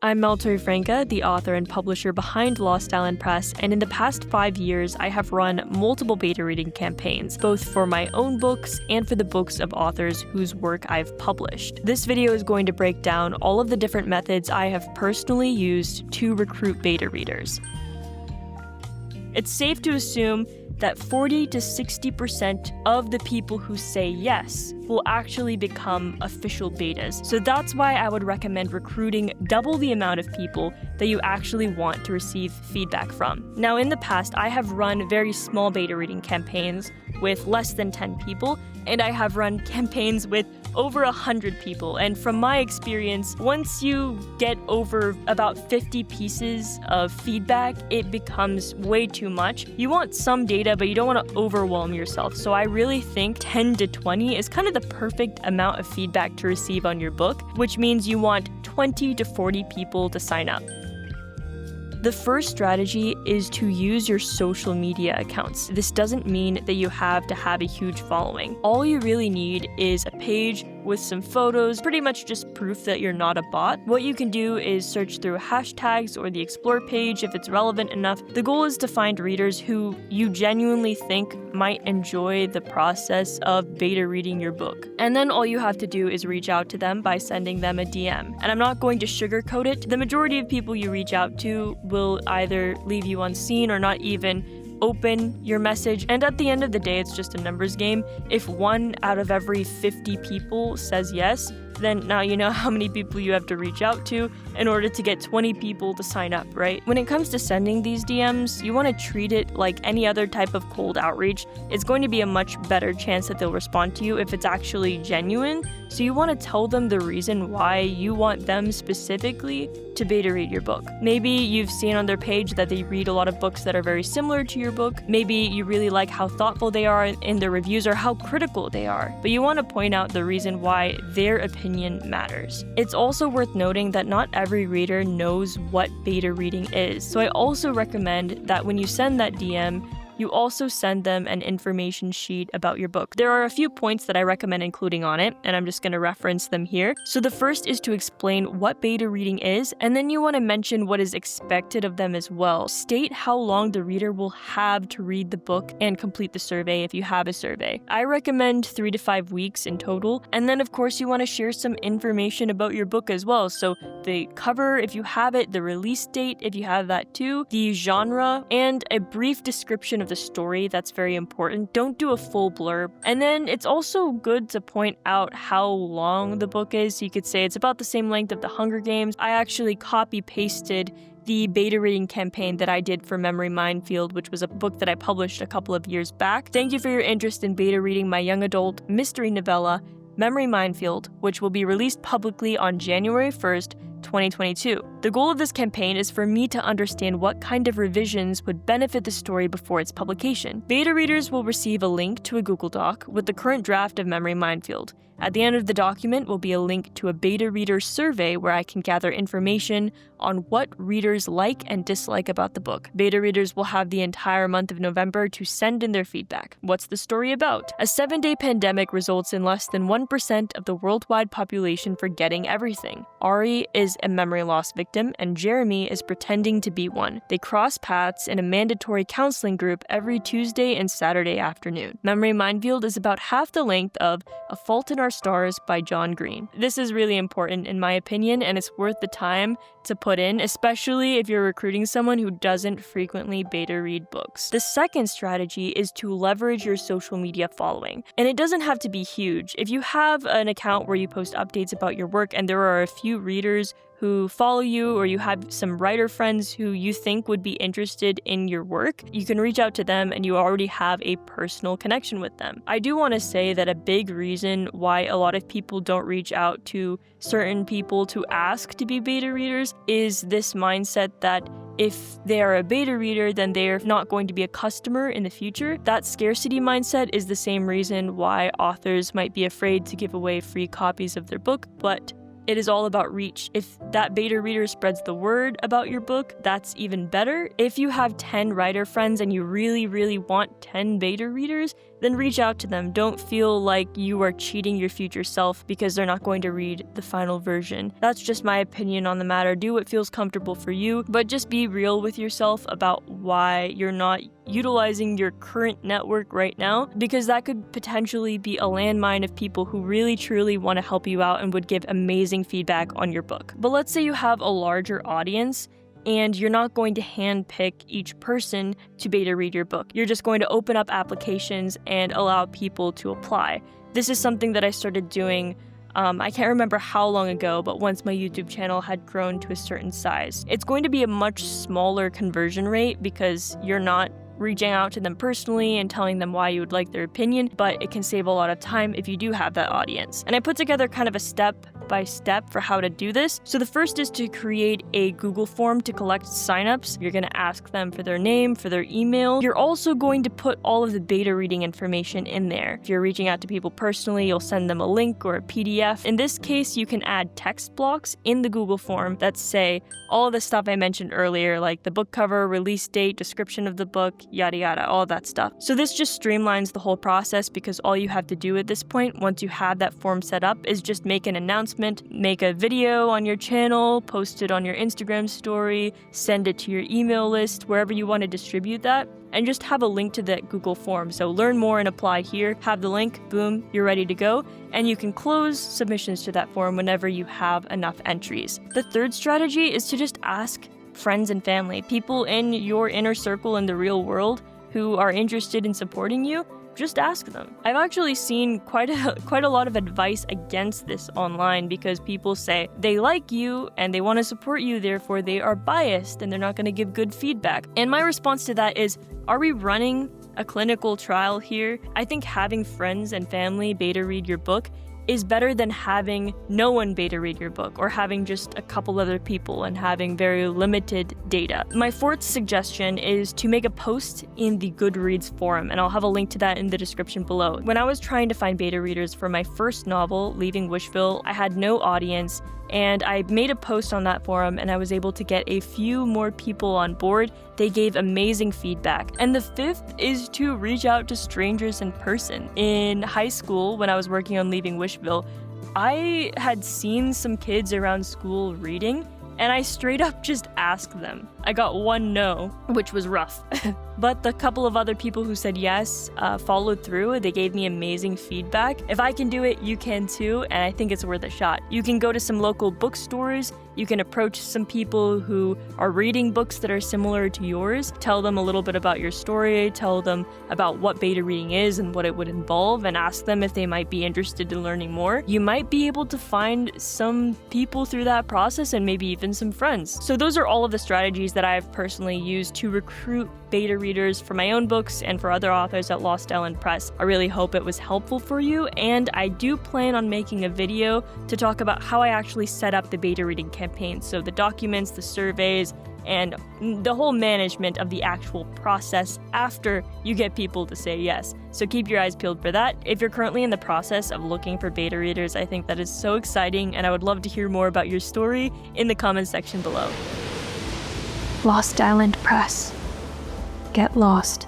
I'm Mel Franca, the author and publisher behind Lost Island Press, and in the past 5 years, I have run multiple beta reading campaigns, both for my own books and for the books of authors whose work I've published. This video is going to break down all of the different methods I have personally used to recruit beta readers. It's safe to assume that 40 to 60% of the people who say yes will actually become official betas. So that's why I would recommend recruiting double the amount of people that you actually want to receive feedback from. Now, in the past, I have run very small beta reading campaigns with less than 10 people, and I have run campaigns with over 100 people. And from my experience, once you get over about 50 pieces of feedback, it becomes way too much. You want some data, but you don't want to overwhelm yourself. So I really think 10 to 20 is kind of the perfect amount of feedback to receive on your book, which means you want 20 to 40 people to sign up. The first strategy is to use your social media accounts. This doesn't mean that you have to have a huge following. All you really need is a page with some photos, pretty much just proof that you're not a bot. What you can do is search through hashtags or the explore page if it's relevant enough. The goal is to find readers who you genuinely think might enjoy the process of beta reading your book. And then all you have to do is reach out to them by sending them a DM. And I'm not going to sugarcoat it. The majority of people you reach out to will either leave you unseen or not even open your message, and at the end of the day, it's just a numbers game. If 1 out of every 50 people says yes, then now you know how many people you have to reach out to in order to get 20 people to sign up, right? When it comes to sending these DMs, you want to treat it like any other type of cold outreach. It's going to be a much better chance that they'll respond to you if it's actually genuine. So you want to tell them the reason why you want them specifically to beta read your book. Maybe you've seen on their page that they read a lot of books that are very similar to your book. Maybe you really like how thoughtful they are in their reviews or how critical they are. But you want to point out the reason why their opinion matters. It's also worth noting that not every reader knows what beta reading is. So I also recommend that when you send that DM, you also send them an information sheet about your book. There are a few points that I recommend including on it, and I'm just going to reference them here. So the first is to explain what beta reading is, and then you want to mention what is expected of them as well. State how long the reader will have to read the book and complete the survey if you have a survey. I recommend 3 to 5 weeks in total, and then of course you want to share some information about your book as well. So the cover, if you have it, the release date, if you have that too, the genre, and a brief description of the story. That's very important. Don't do a full blurb. And then it's also good to point out how long the book is. So you could say it's about the same length of The Hunger Games. I actually copy-pasted the beta reading campaign that I did for Memory Minefield, which was a book that I published a couple of years back. Thank you for your interest in beta reading my young adult mystery novella, Memory Minefield, which will be released publicly on January 1st, 2022. The goal of this campaign is for me to understand what kind of revisions would benefit the story before its publication. Beta readers will receive a link to a Google Doc with the current draft of Memory Minefield. At the end of the document will be a link to a beta reader survey where I can gather information on what readers like and dislike about the book. Beta readers will have the entire month of November to send in their feedback. What's the story about? A 7-day pandemic results in less than 1% of the worldwide population forgetting everything. Ari is a memory loss victim, and Jeremy is pretending to be one. They cross paths in a mandatory counseling group every Tuesday and Saturday afternoon. Memory Minefield is about half the length of A Fault in Our Stars by John Green. This is really important in my opinion, and it's worth the time to put in, especially if you're recruiting someone who doesn't frequently beta read books. The second strategy is to leverage your social media following. And it doesn't have to be huge. If you have an account where you post updates about your work and there are a few readers who follow you, or you have some writer friends who you think would be interested in your work, you can reach out to them and you already have a personal connection with them. I do want to say that a big reason why a lot of people don't reach out to certain people to ask to be beta readers is this mindset that if they are a beta reader, then they're not going to be a customer in the future. That scarcity mindset is the same reason why authors might be afraid to give away free copies of their book, but it is all about reach. If that beta reader spreads the word about your book, that's even better. If you have 10 writer friends and you really, really want 10 beta readers, then reach out to them. Don't feel like you are cheating your future self because they're not going to read the final version. That's just my opinion on the matter. Do what feels comfortable for you, but just be real with yourself about why you're not utilizing your current network right now, because that could potentially be a landmine of people who really truly want to help you out and would give amazing feedback on your book. But let's say you have a larger audience and you're not going to handpick each person to beta read your book. You're just going to open up applications and allow people to apply. This is something that I started doing I can't remember how long ago, but once my YouTube channel had grown to a certain size. It's going to be a much smaller conversion rate because you're not reaching out to them personally and telling them why you would like their opinion, but it can save a lot of time if you do have that audience. And I put together kind of a step-by-step for how to do this. So the first is to create a Google form to collect signups. You're going to ask them for their name, for their email. You're also going to put all of the beta reading information in there. If you're reaching out to people personally, you'll send them a link or a PDF. In this case, you can add text blocks in the Google form that say all of the stuff I mentioned earlier, like the book cover, release date, description of the book, yada yada, all that stuff. So this just streamlines the whole process because all you have to do at this point, once you have that form set up, is just make an announcement, make a video on your channel, post it on your Instagram story, send it to your email list, wherever you want to distribute that, and just have a link to that Google form. So learn more and apply here, have the link, boom, you're ready to go, and you can close submissions to that form whenever you have enough entries. The third strategy is to just ask friends and family, people in your inner circle in the real world who are interested in supporting you. Just ask them. I've actually seen quite a lot of advice against this online because people say they like you and they want to support you, therefore they are biased and they're not going to give good feedback. And my response to that is, are we running a clinical trial here? I think having friends and family beta read your book is better than having no one beta read your book or having just a couple other people and having very limited data. My fourth suggestion is to make a post in the Goodreads forum, and I'll have a link to that in the description below. When I was trying to find beta readers for my first novel, Leaving Wishville, I had no audience, and I made a post on that forum and I was able to get a few more people on board. They gave amazing feedback. And the fifth is to reach out to strangers in person. In high school, when I was working on Leaving Wishville, I had seen some kids around school reading, and I straight up just asked them. I got one no, which was rough. But the couple of other people who said yes followed through. They gave me amazing feedback. If I can do it, you can too, and I think it's worth a shot. You can go to some local bookstores. You can approach some people who are reading books that are similar to yours. Tell them a little bit about your story. Tell them about what beta reading is and what it would involve, and ask them if they might be interested in learning more. You might be able to find some people through that process and maybe even some friends. So those are all of the strategies that I've personally used to recruit beta readers for my own books and for other authors at Lost Island Press. I really hope it was helpful for you, and I do plan on making a video to talk about how I actually set up the beta reading campaign. So the documents, the surveys, and the whole management of the actual process after you get people to say yes. So keep your eyes peeled for that. If you're currently in the process of looking for beta readers, I think that is so exciting, and I would love to hear more about your story in the comments section below. Lost Island Press. Get lost.